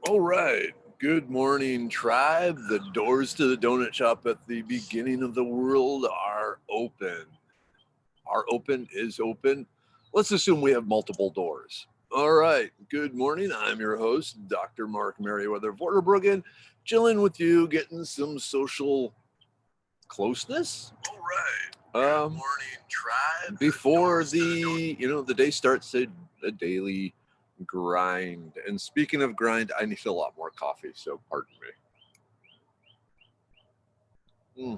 All right. Good morning, tribe. The doors to the donut shop at the beginning of the world are open. Are open is open. Let's assume we have multiple doors. All right. Good morning. I'm your host, Dr. Mark Merryweather of Waterbrooken, chilling with you, getting some social closeness. All right. Good morning, tribe. Before the day starts a daily grind. And speaking of grind, I need a lot more coffee, so pardon me.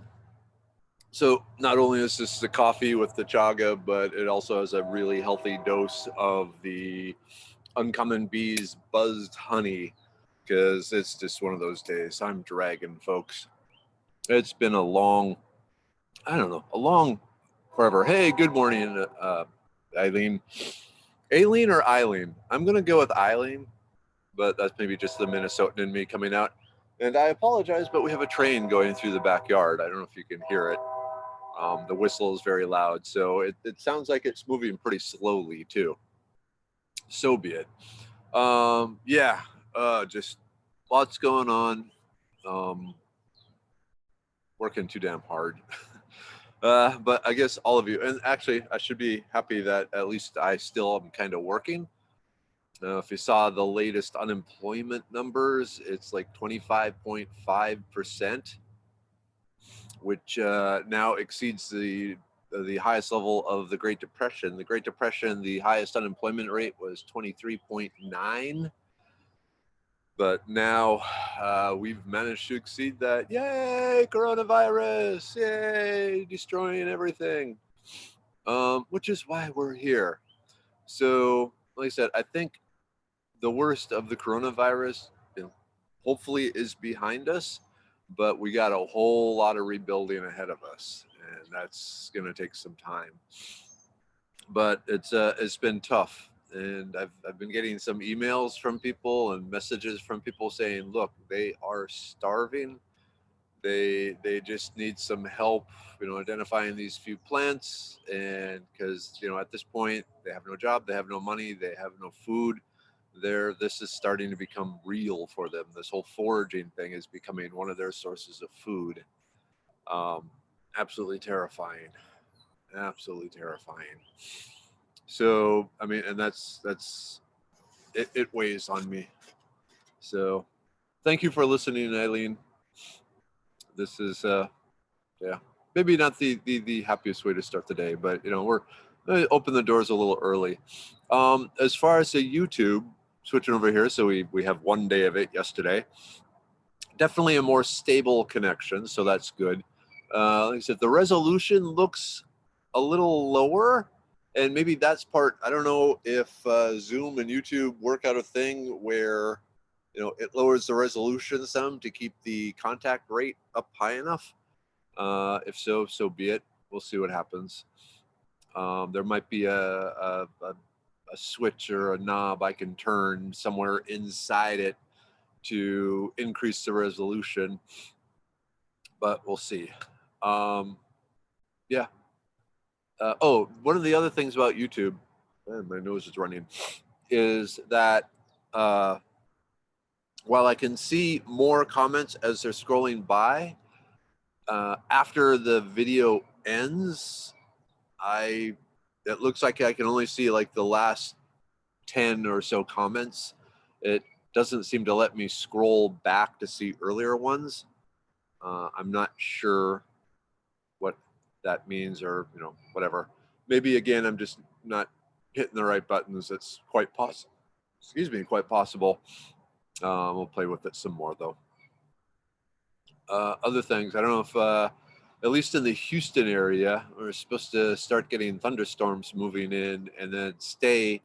So not only is this the coffee with the chaga, but it also has a really healthy dose of the Uncommon Bees buzzed honey, because it's just one of those days. I'm dragging, folks. It's been a long forever. Hey, good morning, Eileen. Aileen or Eileen? I'm going to go with Eileen, but that's maybe just the Minnesotan in me coming out. And I apologize, but we have a train going through the backyard. I don't know if you can hear it. The whistle is very loud, so it sounds like it's moving pretty slowly too. So be it. Just lots going on. Working too damn hard. But I guess all of you, and actually I should be happy that at least I still am kind of working. If you saw the latest unemployment numbers, it's like 25.5%, which now exceeds the highest level of the Great Depression. The Great Depression, the highest unemployment rate was 23.9. But now we've managed to exceed that. Yay, coronavirus! Yay, destroying everything. Which is why we're here. So, like I said, I think the worst of the coronavirus, hopefully is behind us, but we got a whole lot of rebuilding ahead of us, and that's going to take some time. But it's been tough. And I've been getting some emails from people and messages from people saying, look, they are starving. They just need some help, identifying these few plants. And because, at this point, they have no job, they have no money, they have no food. This is starting to become real for them. This whole foraging thing is becoming one of their sources of food. Absolutely terrifying. Absolutely terrifying. So, I mean, and that's it weighs on me. So, thank you for listening, Eileen. This is maybe not the happiest way to start the day, but we're open the doors a little early. As far as the YouTube, switching over here, so we have one day of it yesterday. Definitely a more stable connection, so that's good. Like I said, the resolution looks a little lower. And maybe that's part, I don't know if Zoom and YouTube work out a thing where, it lowers the resolution some to keep the contact rate up high enough. If so, so be it. We'll see what happens. There might be a switch or a knob I can turn somewhere inside it to increase the resolution, but we'll see. Yeah. One of the other things about YouTube, and my nose is running, is that while I can see more comments as they're scrolling by, after the video ends, it looks like I can only see like the last 10 or so comments. It doesn't seem to let me scroll back to see earlier ones. I'm not sure what that means, or whatever. Maybe again I'm just not hitting the right buttons. It's quite possible. Quite possible. We'll play with it some more though. Other things, I don't know if at least in the Houston area, we're supposed to start getting thunderstorms moving in and then stay.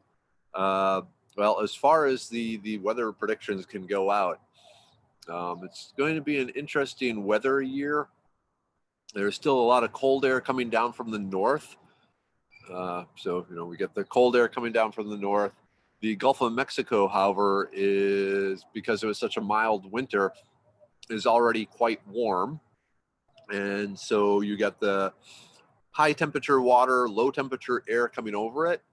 Well, as far as the weather predictions can go out, it's going to be an interesting weather year. There's still a lot of cold air coming down from the north. So, we get the cold air coming down from the north. The Gulf of Mexico, however, is, because it was such a mild winter, is already quite warm. And so you get the high temperature water, low temperature air coming over it.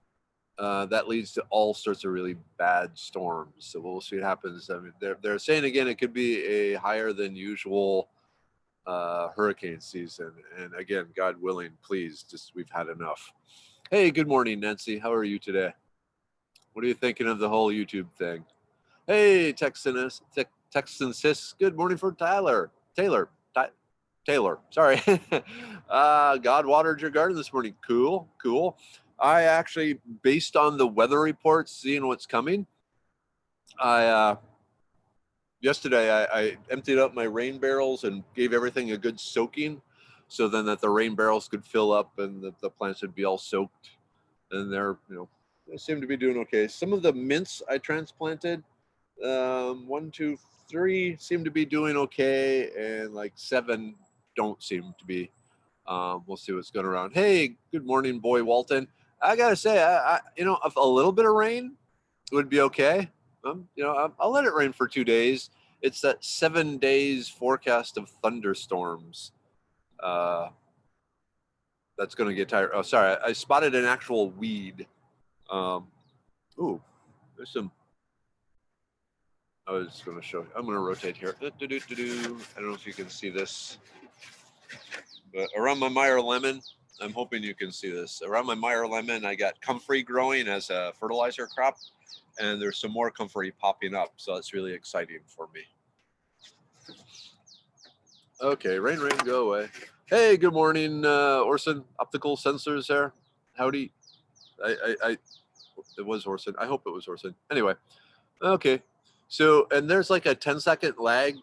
that leads to all sorts of really bad storms. So we'll see what happens. I mean, they're saying again it could be a higher than usual hurricane season. And again, God willing, please, just we've had enough. Hey, good morning, Nancy. How are you today? What are you thinking of the whole YouTube thing? Hey, Texan sis. Good morning for Tyler. Taylor. Sorry. God watered your garden this morning. Cool. I actually, based on the weather reports, seeing what's coming, I yesterday I emptied out my rain barrels and gave everything a good soaking, so then that the rain barrels could fill up and the plants would be all soaked. And they seem to be doing okay. Some of the mints I transplanted, 1, 2, 3 seem to be doing okay, and like 7 don't seem to be. We'll see what's going around. Hey, good morning, boy Walton. I gotta say, if a little bit of rain would be okay. I'll let it rain for 2 days. It's that 7 days forecast of thunderstorms. That's going to get tired. Oh, sorry. I spotted an actual weed. There's some. I was going to show you. I'm going to rotate here. I don't know if you can see this, but around my Meyer lemon, I'm hoping you can see this. Around my Meyer lemon, I got Comfrey growing as a fertilizer crop, and there's some more Comfrey popping up, so it's really exciting for me. Okay, rain, go away. Hey, good morning, Orson. Optical sensors there. Howdy. It was Orson. I hope it was Orson. Anyway, okay. So, and there's like a 10-second lag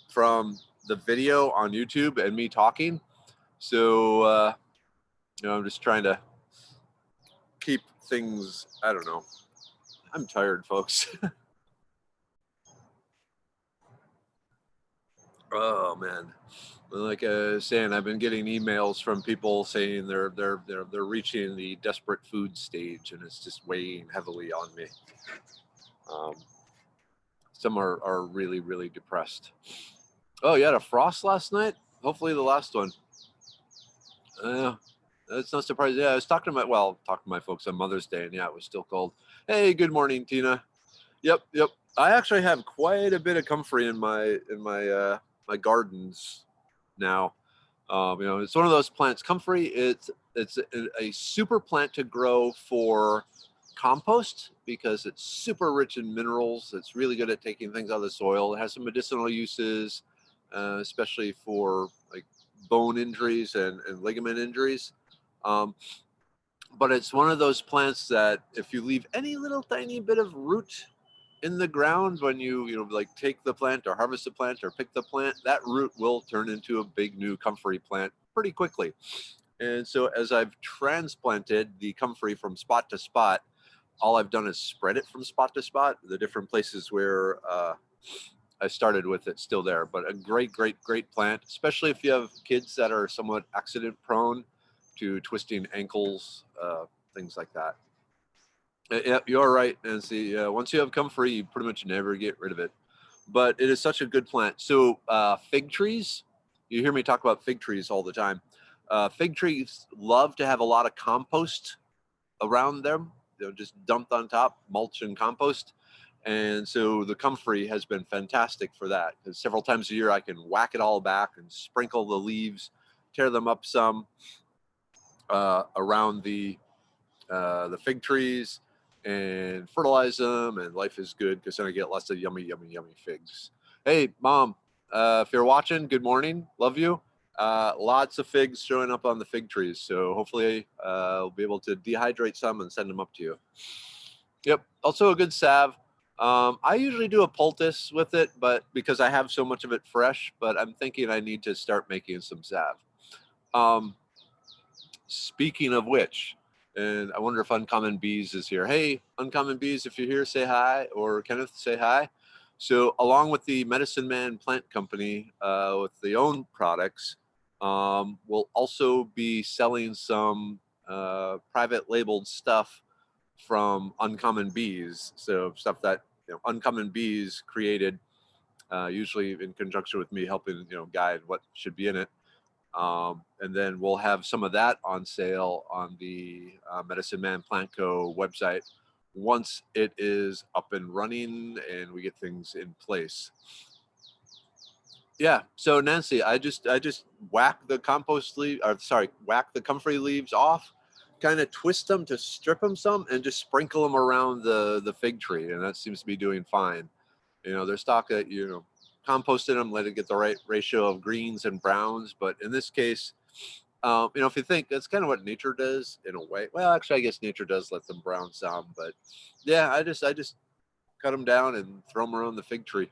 from the video on YouTube and me talking. So, I'm just trying to keep things, I don't know. I'm tired, folks. Oh man, like I was saying, I've been getting emails from people saying they're reaching the desperate food stage, and it's just weighing heavily on me. Some are really, really depressed. Oh, you had a frost last night? Hopefully the last one. That's not surprising. Yeah, I was talking to my folks on Mother's Day, and yeah, it was still cold. Hey, good morning, Tina. Yep. I actually have quite a bit of comfrey in my my gardens now. It's one of those plants. Comfrey, it's a super plant to grow for compost because it's super rich in minerals. It's really good at taking things out of the soil. It has some medicinal uses, especially for like bone injuries and ligament injuries. But it's one of those plants that if you leave any little tiny bit of root in the ground when you like take the plant or harvest the plant or pick the plant, that root will turn into a big new comfrey plant pretty quickly. And so as I've transplanted the comfrey from spot to spot, all I've done is spread it from spot to spot. The different places where I started with it still there, but a great plant, especially if you have kids that are somewhat accident prone to twisting ankles, things like that. Yeah, you're right, Nancy. Once you have comfrey, you pretty much never get rid of it. But it is such a good plant. So fig trees, you hear me talk about fig trees all the time. Fig trees love to have a lot of compost around them, just dumped on top, mulch and compost. And so the comfrey has been fantastic for that. Because several times a year I can whack it all back and sprinkle the leaves, tear them up some around the fig trees and fertilize them, and life is good because then I get lots of yummy figs. Hey, Mom, if you're watching, good morning. Love you. Lots of figs showing up on the fig trees. So hopefully I'll be able to dehydrate some and send them up to you. Yep. Also a good salve. I usually do a poultice with it, but because I have so much of it fresh, but I'm thinking I need to start making some salve. Speaking of which, and I wonder if Uncommon Bees is here. Hey, Uncommon Bees, if you're here, say hi, or Kenneth, say hi. So along with the Medicine Man Plant Company, with the own products, we'll also be selling some private labeled stuff from Uncommon Bees. So stuff that Uncommon Bees created, usually in conjunction with me helping guide what should be in it. And then we'll have some of that on sale on the Medicine Man Plant Co. website once it is up and running and we get things in place. Yeah. So Nancy, I just whack the compost leaf, or sorry, whack the comfrey leaves off, kind of twist them to strip them some, and just sprinkle them around the fig tree, and that seems to be doing fine. They're stock that composted them, let it get the right ratio of greens and browns. But in this case, if you think that's kind of what nature does in a way. Well, actually, I guess nature does let them brown some, but yeah, I just cut them down and throw them around the fig tree.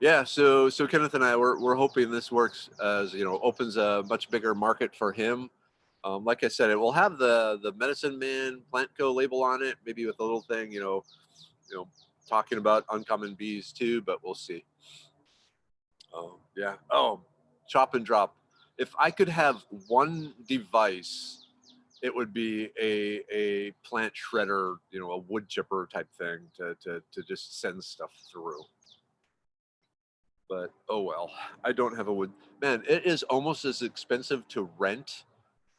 Yeah, so Kenneth and I we're hoping this works, as opens a much bigger market for him. Like I said, it will have the Medicine Man Plant Co. label on it, maybe with a little thing, talking about uncommon bees too, but we'll see. Yeah. Oh, chop and drop. If I could have one device, it would be a plant shredder, a wood chipper type thing to just send stuff through. But oh well, I don't have a wood. Man, it is almost as expensive to rent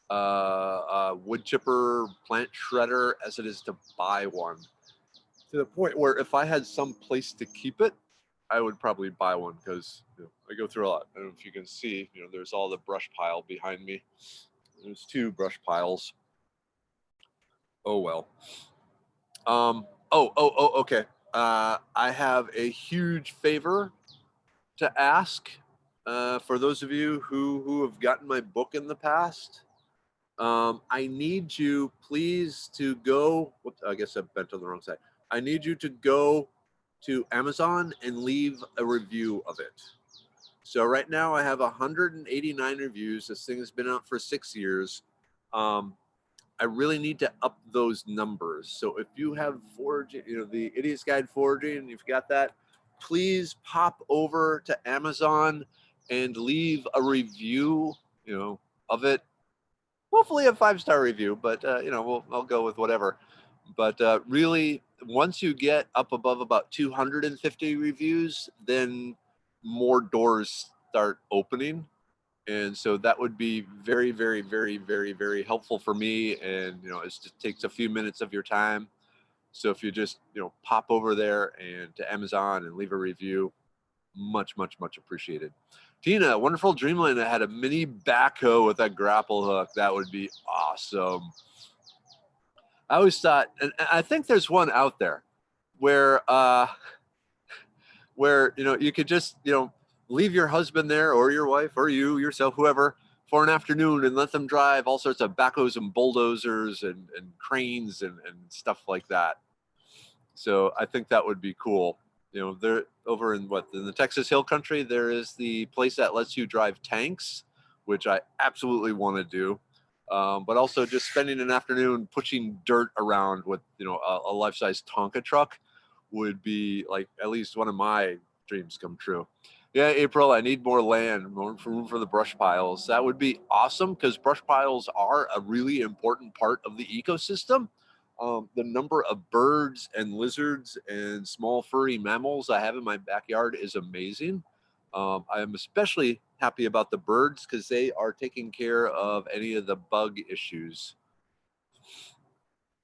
a wood chipper plant shredder as it is to buy one. To the point where if I had some place to keep it, I would probably buy one because I go through a lot. I don't know if you can see, there's all the brush pile behind me. There's two brush piles. Oh well. Okay. I have a huge favor to ask for those of you who have gotten my book in the past. I need you please to go. Whoops, I guess I bent on the wrong side. I need you to go to Amazon and leave a review of it. So right now I have 189 reviews. This thing has been out for 6 years. I really need to up those numbers. So if you have foraging, the Idiot's Guide Foraging, and you've got that, please pop over to Amazon and leave a review, of it. Hopefully a 5-star review, but I'll go with whatever. But really, once you get up above about 250 reviews, then more doors start opening. And so that would be very, very, very, very, very helpful for me. And it just takes a few minutes of your time. So if you just pop over there and to Amazon and leave a review, much, much, much appreciated. Tina, wonderful Dreamland that had a mini backhoe with a grapple hook. That would be awesome. I always thought, and I think there's one out there where you could just leave your husband there, or your wife, or you yourself, whoever, for an afternoon and let them drive all sorts of backhoes and bulldozers and cranes and stuff like that. So I think that would be cool. They're over in the Texas Hill Country, there is the place that lets you drive tanks, which I absolutely want to do. But also just spending an afternoon pushing dirt around with a life-size Tonka truck would be like at least one of my dreams come true. Yeah, April, I need more land, more room for the brush piles. That would be awesome because brush piles are a really important part of the ecosystem. The number of birds and lizards and small furry mammals I have in my backyard is amazing. I am especially happy about the birds because they are taking care of any of the bug issues.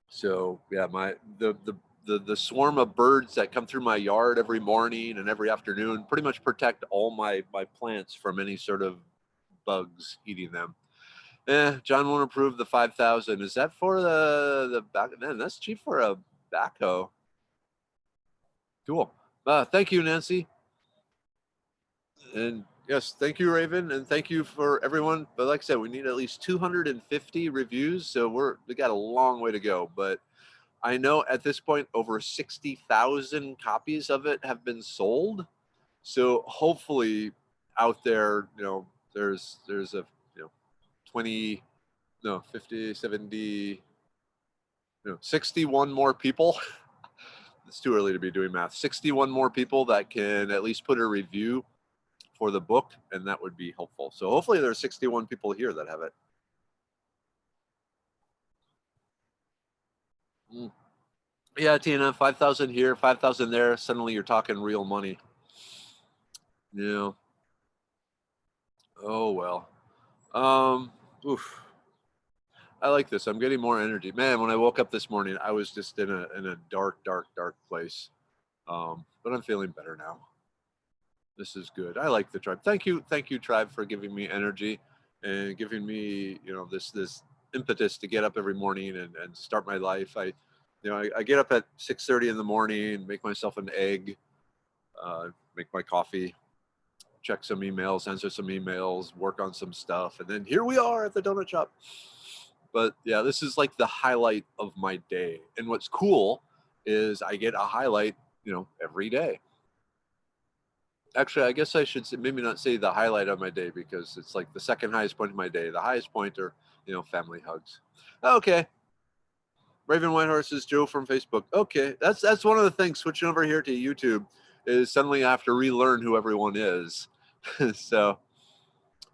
So yeah, the swarm of birds that come through my yard every morning and every afternoon pretty much protect all my plants from any sort of bugs eating them. John won't approve the 5,000. Is that for the back? Man, that's cheap for a backhoe. Cool. Thank you, Nancy. And yes, thank you, Raven, and thank you for everyone. But like I said, we need at least 250 reviews, so we got a long way to go. But I know at this point over 60,000 copies of it have been sold. So hopefully, out there, there's a 20, no 50, 70, 61 more people. It's too early to be doing math. 61 more people that can at least put a review for the book, and that would be helpful. So hopefully there's 61 people here that have it. Yeah, Tina, 5,000 here, 5,000 there. Suddenly you're talking real money. Yeah. Oh well. Um, oof. I like this. I'm getting more energy. Man, when I woke up this morning, I was just in a dark, dark, dark place. But I'm feeling better now. This is good. I like the tribe. Thank you, tribe, for giving me energy and giving me, this impetus to get up every morning and start my life. I get up at 6:30 in the morning, make myself an egg, make my coffee, check some emails, answer some emails, work on some stuff, and then here we are at the donut shop. But yeah, this is like the highlight of my day. And what's cool is I get a highlight, every day. Actually, I guess I should maybe not say the highlight of my day because it's like the second highest point of my day. The highest point are, family hugs. Okay. Raven Whitehorse is Joe from Facebook. Okay. That's one of the things switching over here to YouTube is suddenly I have to relearn who everyone is. So,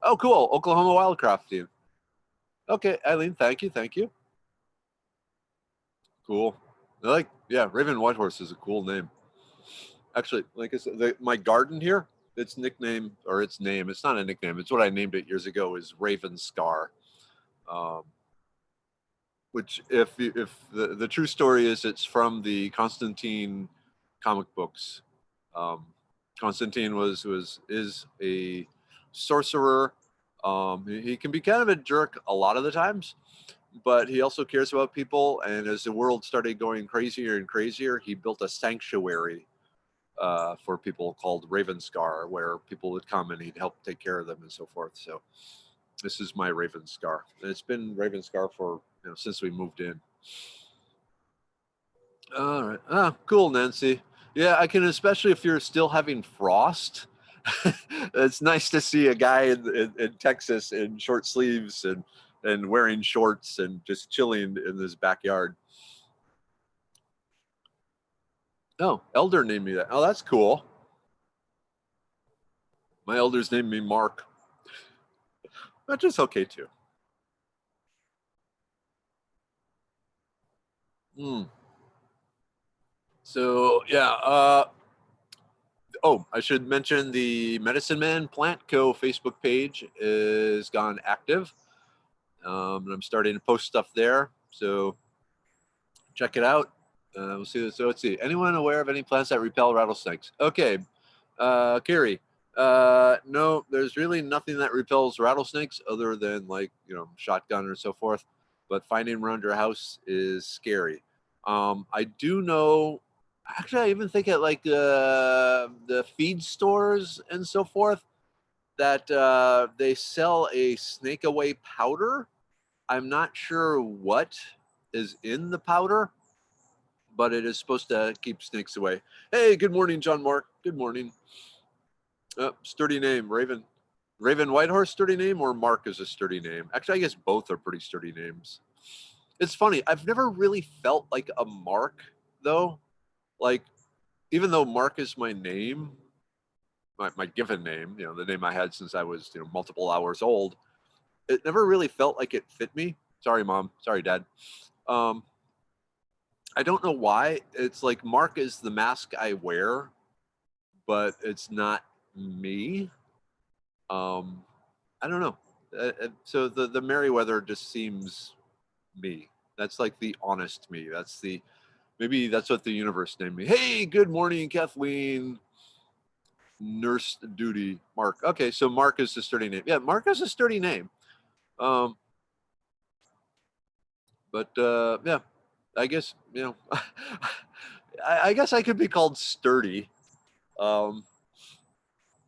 oh, cool. Oklahoma Wildcraft team. Okay, Eileen, thank you. Thank you. Cool. Yeah, Raven Whitehorse is a cool name. Actually, like I said, my garden here, its nickname or its name, it's not a nickname. It's what I named it years ago. Is Raven Scar, um, which if the true story is it's from the Constantine comic books. Um, Constantine is a sorcerer. He can be kind of a jerk a lot of the times, but he also cares about people. And as the world started going crazier and crazier, he built a sanctuary for people called Ravenscar, where people would come and he'd help take care of them and so forth. So this is my Ravenscar, and it's been Ravenscar for since we moved in. All right, cool, Nancy. Yeah, I can, especially if you're still having frost. It's nice to see a guy in Texas in short sleeves and wearing shorts and just chilling in his backyard. Oh, Elder named me that. Oh, that's cool. My elders named me Mark. That's just okay too. Mm. So yeah. Oh, I should mention the Medicine Man Plant Co. Facebook page is gone active. And I'm starting to post stuff there. So check it out. We'll see. So let's see. Anyone aware of any plants that repel rattlesnakes? Okay, Carrie. No, there's really nothing that repels rattlesnakes other than like shotgun or so forth. But finding them around your house is scary. I do know. Actually, I even think at like the feed stores and so forth that they sell a snake away powder. I'm not sure what is in the powder, but it is supposed to keep snakes away. Hey, good morning, John Mark. Good morning. Sturdy name, Raven. Raven Whitehorse, sturdy name, or Mark is a sturdy name? Actually, I guess both are pretty sturdy names. It's funny. I've never really felt like a Mark, though. Like, even though Mark is my name, my given name, the name I had since I was, multiple hours old, it never really felt like it fit me. Sorry, Mom. Sorry, Dad. Um, I don't know why. It's like Mark is the mask I wear, but it's not me. Um, I don't know. So the Merryweather just seems me. That's like the honest me. Maybe that's what the universe named me. Hey, good morning, Kathleen. Nurse duty, Mark. Okay, so Mark is a sturdy name. Yeah, Mark is a sturdy name. Um, but yeah, I guess I guess I could be called sturdy. Um,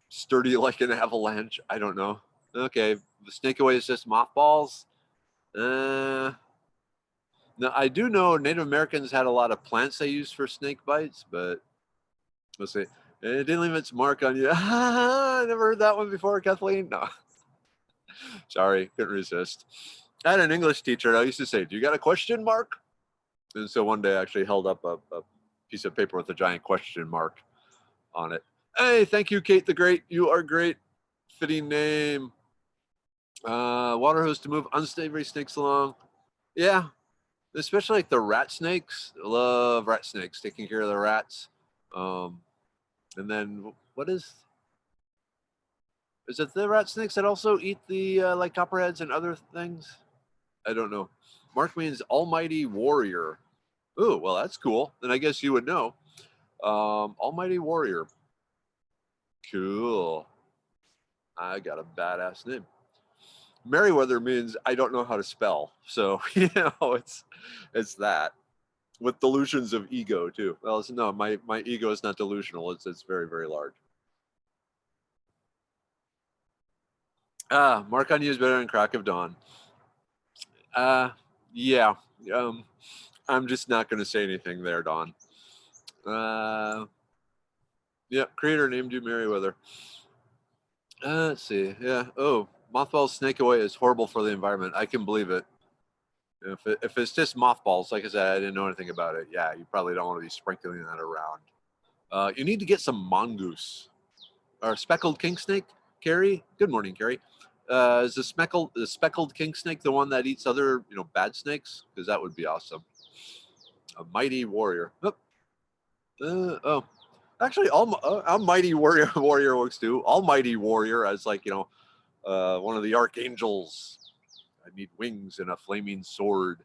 Sturdy like an avalanche. I don't know. Okay, the snake away is just mothballs. Now I do know Native Americans had a lot of plants they used for snake bites, but let's see. It didn't leave its mark on you. I never heard that one before, Kathleen. No, sorry, couldn't resist. I had an English teacher. I used to say, "Do you got a question mark?" And so one day I actually held up a piece of paper with a giant question mark on it. Hey, thank you, Kate the Great. You are great. Fitting name. Water hose to move unsavory snakes along. Yeah, especially like the rat snakes. I love rat snakes, taking care of the rats. And then what is Is it the rat snakes that also eat the like copperheads and other things? I don't know. Mark means almighty warrior. Ooh, well, that's cool. Then I guess you would know. Almighty warrior. Cool. I got a badass name. Merryweather means I don't know how to spell. So, it's that. With delusions of ego too. Well, no, my ego is not delusional. It's very, very large. Mark on you is better than Crack of Dawn. Yeah. Um, I'm just not going to say anything there, Dawn. Yeah, creator named you Merryweather. Let's see. Yeah. Oh, mothballs snake away is horrible for the environment. I can believe it. If it's just mothballs, like I said, I didn't know anything about it. Yeah, you probably don't want to be sprinkling that around. You need to get some mongoose or speckled king snake. Carrie, good morning, Carrie. Is the speckled king snake the one that eats other bad snakes? Because that would be awesome. A mighty warrior. Oh, actually, Almighty Warrior Warrior works too. Almighty Warrior as like one of the archangels. I need wings and a flaming sword.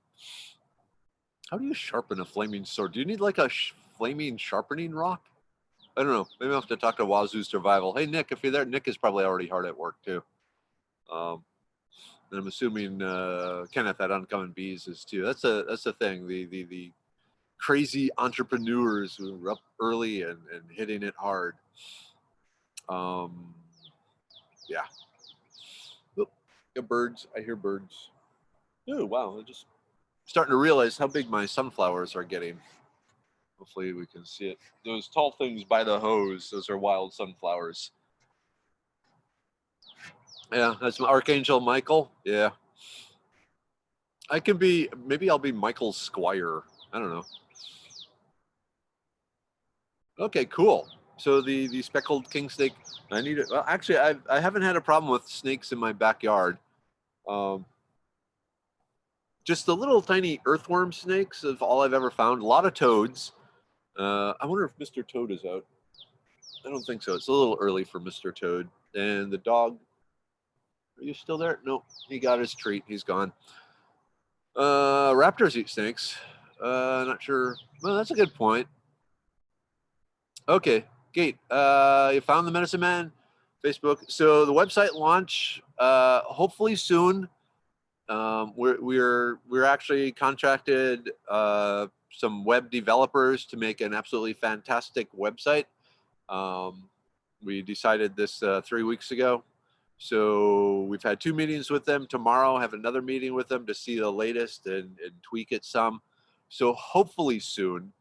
How do you sharpen a flaming sword? Do you need like a flaming sharpening rock? I don't know. Maybe I'll have to talk to Wazoo Survival. Hey, Nick, if you're there, Nick is probably already hard at work too. And I'm assuming Kenneth at Uncommon Bees is too. That's the thing. The crazy entrepreneurs who are up early and hitting it hard. Yeah. Oh, birds. I hear birds. Oh, wow. I'm just starting to realize how big my sunflowers are getting. Hopefully we can see it. Those tall things by the hose, those are wild sunflowers. Yeah, that's Archangel Michael. Yeah. I can be, maybe I'll be Michael Squire. I don't know. Okay, cool. So the speckled king snake, I need it. Well, actually, I haven't had a problem with snakes in my backyard. Just the little tiny earthworm snakes of all I've ever found. A lot of toads. I wonder if Mr. Toad is out. I don't think so. It's a little early for Mr. Toad. And the dog, are you still there? No, he got his treat. He's gone. Raptors eat snakes. Not sure. Well, that's a good point. Okay, Gate. You found the Medicine Man Facebook. So the website launch, hopefully soon. We're actually contracted some web developers to make an absolutely fantastic website. We decided this 3 weeks ago. So we've had 2 meetings with them. Tomorrow, I have another meeting with them to see the latest and tweak it some. So hopefully soon.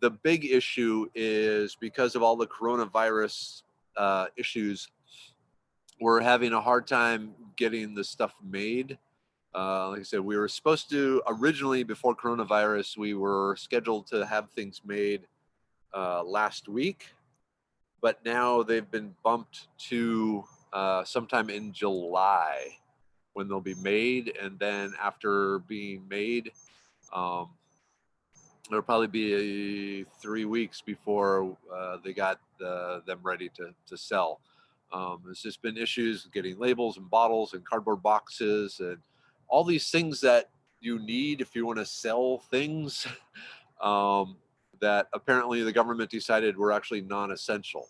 The big issue is because of all the coronavirus issues, we're having a hard time getting the stuff made. Like I said, we were supposed to originally, before coronavirus, we were scheduled to have things made last week, but now they've been bumped to sometime in July when they'll be made. And then after being made, it'll probably be 3 weeks before they got them ready to sell. There's just been issues getting labels and bottles and cardboard boxes and all these things that you need if you want to sell things that apparently the government decided were actually non-essential.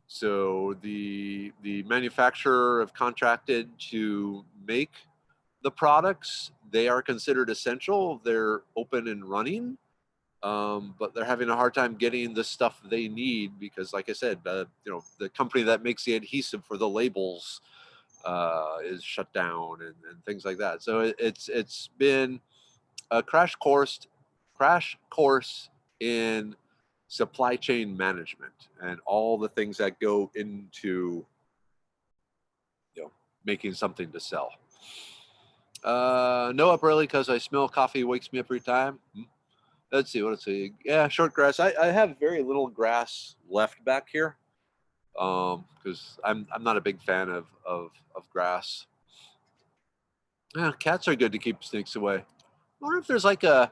So the manufacturer have contracted to make the products. They are considered essential. They're open and running. But they're having a hard time getting the stuff they need because, like I said, the company that makes the adhesive for the labels is shut down and things like that. So it's been a crash course in supply chain management and all the things that go into making something to sell. No up early because I smell coffee wakes me up every time. Let's see. Yeah, short grass. I have very little grass left back here because I'm not a big fan of grass. Yeah, cats are good to keep snakes away. I wonder if there's like a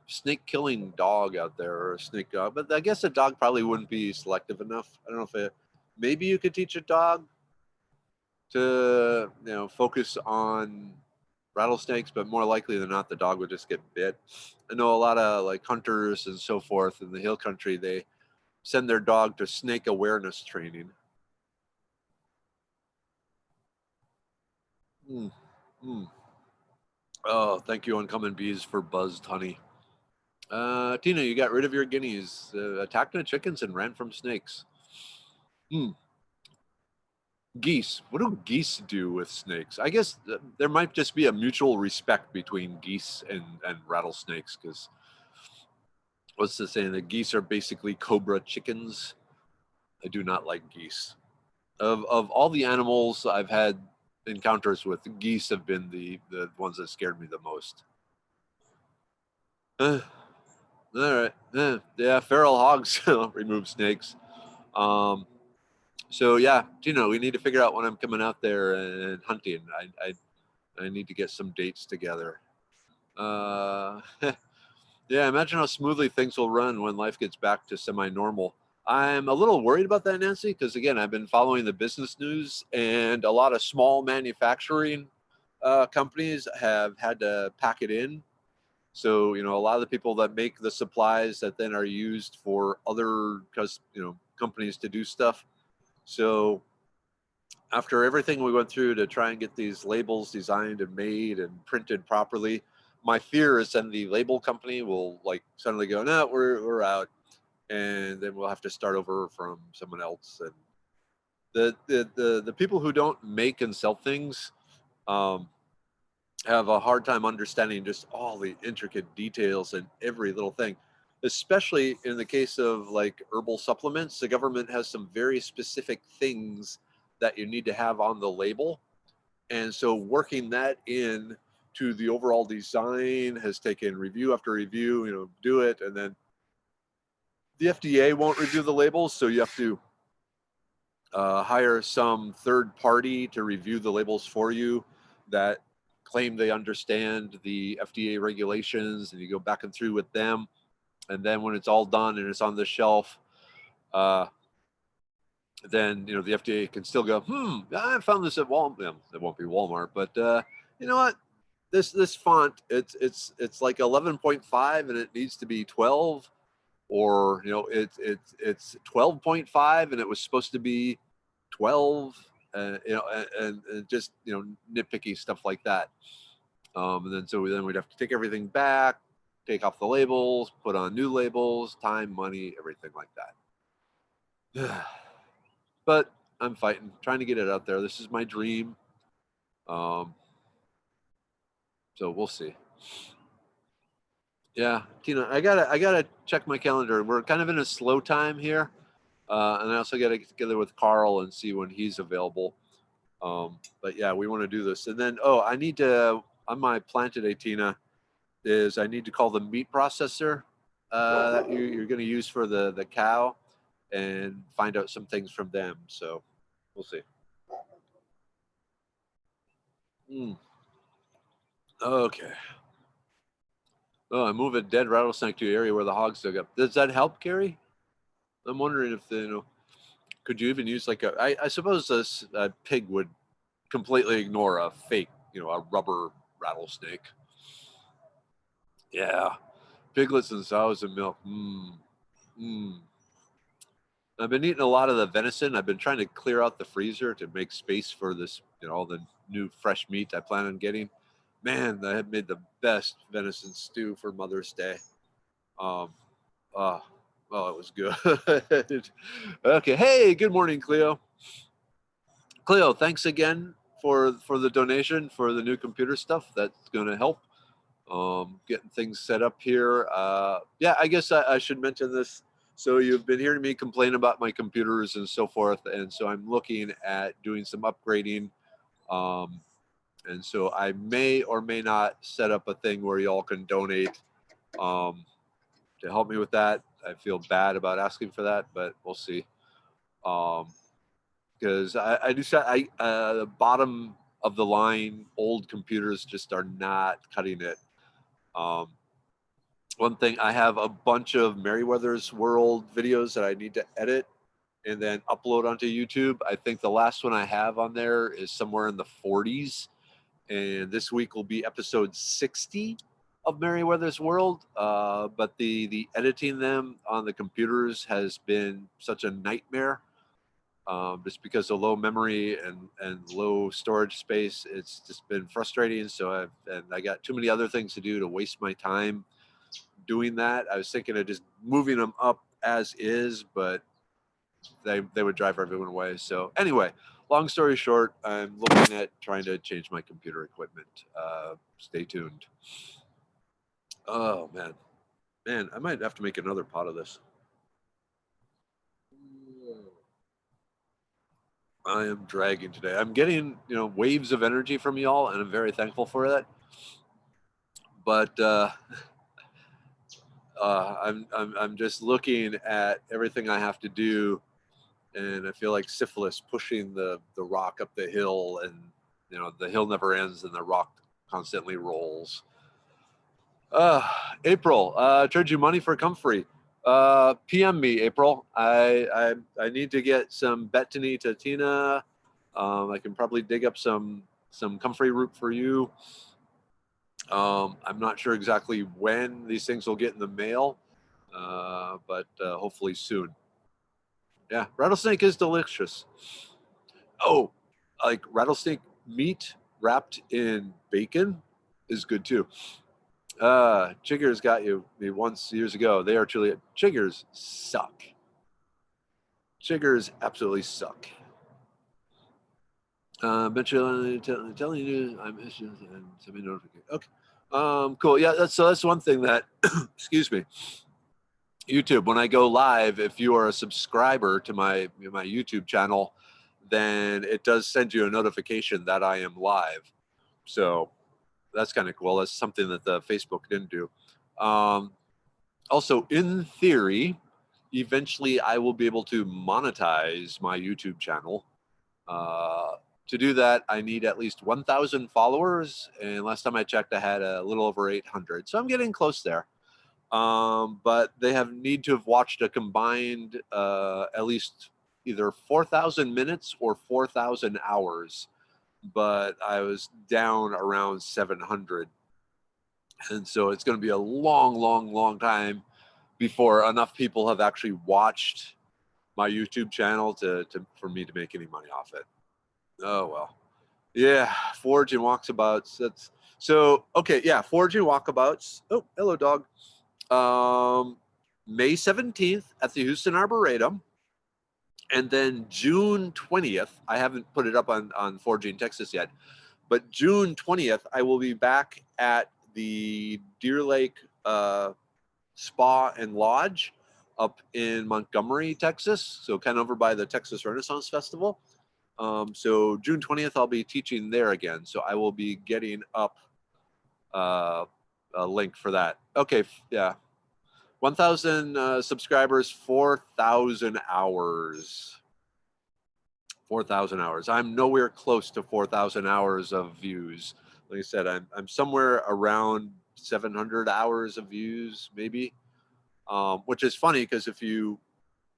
snake killing dog out there or a snake dog, but I guess a dog probably wouldn't be selective enough. I don't know if maybe you could teach a dog to focus on rattlesnakes, but more likely than not, the dog would just get bit. I know a lot of like hunters and so forth in the hill country. They send their dog to snake awareness training. Mm, mm. Oh, thank you, Uncommon Bees, for buzzed honey. Tina, you got rid of your guineas, attacked the chickens, and ran from snakes. Hmm. Geese. What do geese do with snakes? I guess there might just be a mutual respect between geese and rattlesnakes, because what's the saying? The geese are basically cobra chickens. I do not like geese. Of all the animals I've had encounters with, geese have been the ones that scared me the most. All right. Yeah, feral hogs remove snakes. Um, so yeah, we need to figure out when I'm coming out there and hunting. I need to get some dates together. Uh, yeah, imagine how smoothly things will run when life gets back to semi-normal. I'm a little worried about that, Nancy, because again, I've been following the business news, and a lot of small manufacturing companies have had to pack it in. So, a lot of the people that make the supplies that then are used for other companies to do stuff. So, after everything we went through to try and get these labels designed and made and printed properly, my fear is then the label company will like suddenly go, no, we're out, and then we'll have to start over from someone else. And the people who don't make and sell things um, have a hard time understanding just all the intricate details and every little thing. Especially in the case of like herbal supplements, the government has some very specific things that you need to have on the label, and so working that in to the overall design has taken review after review, do it. And then the FDA won't review the labels. So you have to hire some third party to review the labels for you that claim they understand the FDA regulations, and you go back and through with them. And then when it's all done and it's on the shelf, uh, then the FDA can still go, I found this at Walmart. It won't be Walmart, but you know what? This font, it's like 11.5 and it needs to be 12, or it's 12.5 and it was supposed to be 12. And just nitpicky stuff like that. And then we'd have to take everything back, take off the labels, put on new labels, time, money, everything like that. But I'm fighting, trying to get it out there. This is my dream. Um, so we'll see. Yeah, Tina, I gotta check my calendar. We're kind of in a slow time here, and I also gotta get together with Carl and see when he's available. But yeah, we want to do this. And then I need to on my plan today, Tina, is I need to call the meat processor that you're going to use for the cow, and find out some things from them. So we'll see. Mm. Okay. Oh, I move a dead rattlesnake to an area where the hogs dug up. Does that help, Gary? I'm wondering if could you even use like I suppose a pig would completely ignore a fake, a rubber rattlesnake. Yeah, piglets and sows and milk. Mm. I've been eating a lot of the venison. I've been trying to clear out the freezer to make space for this, all the new fresh meat I plan on getting. Man, I have made the best venison stew for Mother's Day. Um, oh, oh, it was good. Okay. Hey, good morning, Cleo. Cleo, thanks again for the donation for the new computer stuff. That's going to help getting things set up here. Yeah, I guess I should mention this. So you've been hearing me complain about my computers and so forth, and so I'm looking at doing some upgrading. Um, and so I may or may not set up a thing where y'all can donate um, to help me with that. I feel bad about asking for that, but we'll see. Because I do say the bottom of the line old computers just are not cutting it. Um, One thing, I have a bunch of Merryweather's World videos that I need to edit, and then upload onto YouTube. I think the last one I have on there is somewhere in the 40s, and this week will be episode 60 of Merryweather's World. But the editing them on the computers has been such a nightmare, just because of low memory and low storage space. It's just been frustrating. So I got too many other things to do to waste my time doing that. I was thinking of just moving them up as is, but they would drive everyone away. So anyway, long story short, I'm looking at trying to change my computer equipment. Stay tuned. Oh man, I might have to make another pot of this. I am dragging today. I'm getting waves of energy from y'all, and I'm very thankful for that. But I'm just looking at everything I have to do, and I feel like Syphilis pushing the rock up the hill, and the hill never ends, and the rock constantly rolls. April, charge you money for Comfrey. PM me, April. I need to get some Bettany to Tina. I can probably dig up some Comfrey root for you. I'm not sure exactly when these things will get in the mail, but hopefully soon. Yeah, rattlesnake is delicious. Oh, like rattlesnake meat wrapped in bacon is good too. Chiggers got me once years ago. They are truly chiggers suck. Chiggers absolutely suck. Telling you I'm issues and send me notification. Okay. Cool. Yeah, that's one thing that excuse me. YouTube, when I go live, if you are a subscriber to my YouTube channel, then it does send you a notification that I am live. So that's kind of cool. That's something that the Facebook didn't do. Also, in theory, eventually I will be able to monetize my YouTube channel. To do that, I need at least 1,000 followers, and last time I checked, I had a little over 800. So I'm getting close there. But they need to have watched a combined at least either 4,000 minutes or 4,000 hours. But I was down around 700. And so it's going to be a long, long, long time before enough people have actually watched my YouTube channel for me to make any money off it. Oh, well. Yeah, foraging walkabouts. That's so okay. Yeah, foraging walkabouts. Oh, hello, dog. May 17th at the Houston Arboretum, and then June 20th. I haven't put it up on Foraging Texas yet, but June 20th, I will be back at the Deer Lake Spa and Lodge up in Montgomery, Texas. So kind of over by the Texas Renaissance Festival. So June 20th, I'll be teaching there again. So I will be getting up a link for that. Okay, yeah. 1,000 subscribers, 4,000 hours. 4,000 hours. I'm nowhere close to 4,000 hours of views. Like I said, I'm somewhere around 700 hours of views, maybe. Which is funny because if you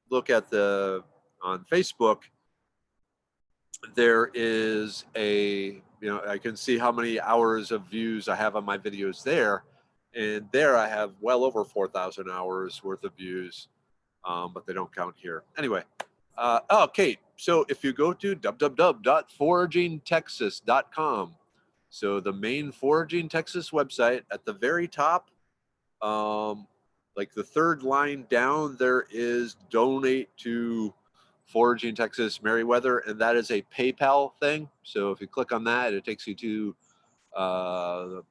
look at on Facebook, there is I can see how many hours of views I have on my videos there. And there I have well over 4,000 hours worth of views, but they don't count here. Anyway, Kate, so if you go to www.foragingtexas.com, so the main Foraging Texas website, at the very top, like the third line down, there is donate to Foraging Texas Merryweather, and that is a PayPal thing. So if you click on that, it takes you to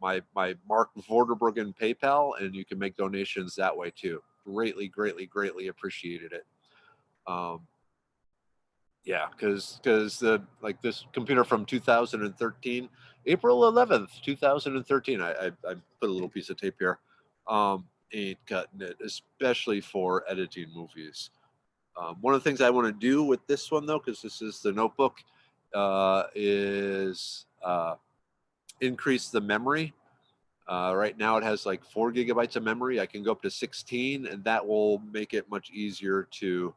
my Mark Vorderbruggen PayPal, and you can make donations that way too. Greatly, greatly, greatly appreciated it. Yeah, because this computer from 2013, April 11th, 2013. I put a little piece of tape here. Ain't cutting it, especially for editing movies. One of the things I want to do with this one, though, because this is the notebook, is increase the memory. Right now it has like 4 gigabytes of memory. I can go up to 16, and that will make it much easier to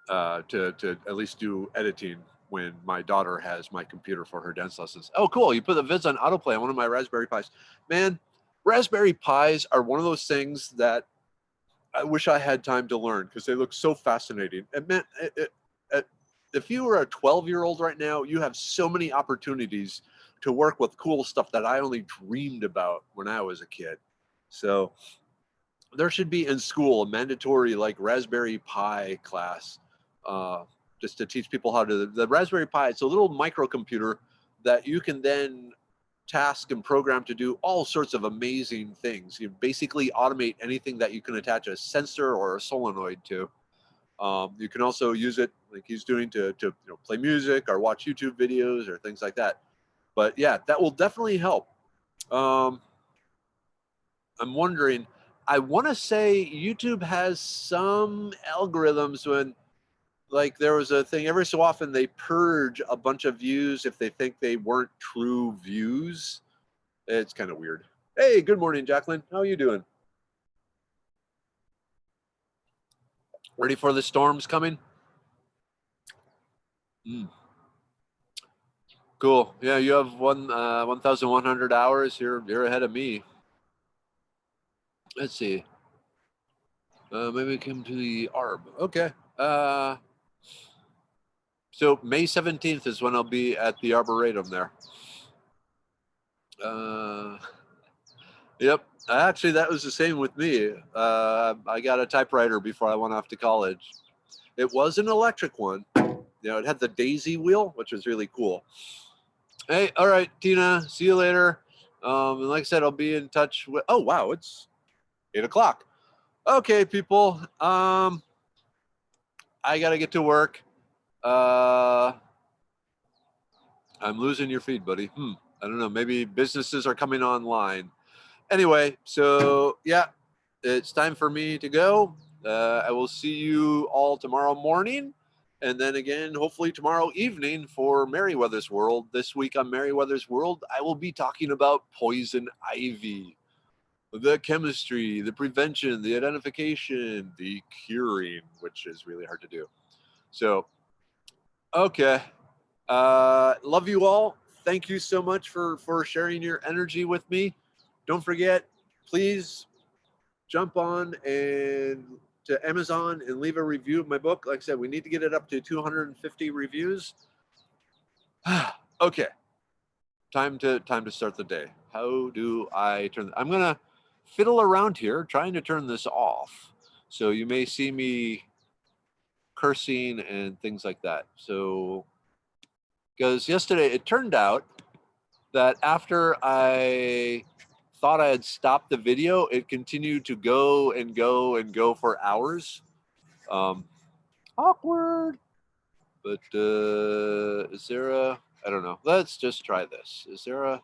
to at least do editing when my daughter has my computer for her dance lessons. Oh, cool. You put the vids on autoplay on one of my Raspberry Pis. Man, Raspberry Pis are one of those things that I wish I had time to learn because they look so fascinating. And man, if you were a 12-year-old right now, you have so many opportunities to work with cool stuff that I only dreamed about when I was a kid. So there should be in school a mandatory like Raspberry Pi class, just to teach people how to. The Raspberry Pi, it's a little microcomputer that you can then task and program to do all sorts of amazing things. You basically automate anything that you can attach a sensor or a solenoid to. You can also use it like he's doing to play music or watch YouTube videos or things like that. But yeah, that will definitely help. I'm wondering, I want to say YouTube has some algorithms when, like, there was a thing every so often they purge a bunch of views if they think they weren't true views. It's kind of weird. Hey, good morning, Jacqueline. How are you doing? Ready for the storms coming? Cool. Yeah, you have 1,100 hours. You're ahead of me. Let's see. Maybe we come to the ARB. Okay. So May 17th is when I'll be at the Arboretum there. Yep. Actually, that was the same with me. I got a typewriter before I went off to college. It was an electric one. It had the daisy wheel, which was really cool. Hey, all right, Tina. See you later. And like I said, I'll be in touch with. Oh wow, it's 8 o'clock. Okay, people. I gotta get to work. I'm losing your feed, buddy. I don't know. Maybe businesses are coming online. Anyway, so yeah, it's time for me to go. I will see you all tomorrow morning. And then again, hopefully tomorrow evening for Merryweather's World. This week on Merryweather's World, I will be talking about poison ivy, the chemistry, the prevention, the identification, the curing, which is really hard to do. So, okay. Love you all. Thank you so much for sharing your energy with me. Don't forget, please jump on and to Amazon and leave a review of my book. Like I said, we need to get it up to 250 reviews. Okay, time to start the day. How do I turn? I'm gonna fiddle around here trying to turn this off. So you may see me cursing and things like that. So, because yesterday it turned out that after I thought I had stopped the video, it continued to go and go and go for hours. Awkward. But is there a, I don't know. Let's just try this. Is there a,